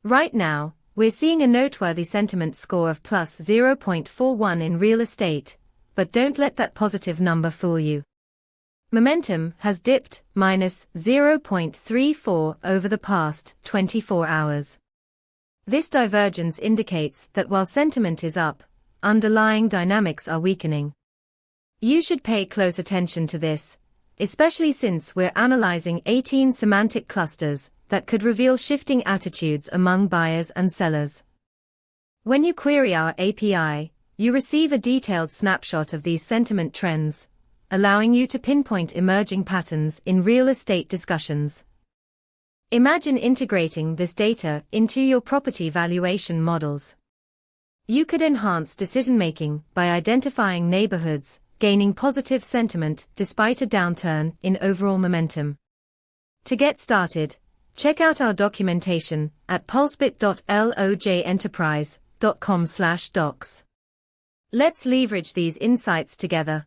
Right now, we're seeing a noteworthy sentiment score of plus 0.41 in real estate, but don't let that positive number fool you. Momentum has dipped minus 0.34 over the past 24 hours. This divergence indicates that while sentiment is up, underlying dynamics are weakening. You should pay close attention to this, especially since we're analyzing 18 semantic clusters that could reveal shifting attitudes among buyers and sellers. When you query our API, you receive a detailed snapshot of these sentiment trends, allowing you to pinpoint emerging patterns in real estate discussions. Imagine integrating this data into your property valuation models. You could enhance decision-making by identifying neighborhoods, gaining positive sentiment despite a downturn in overall momentum. To get started, check out our documentation at pulsebit.lojenterprise.com/docs. Let's leverage these insights together.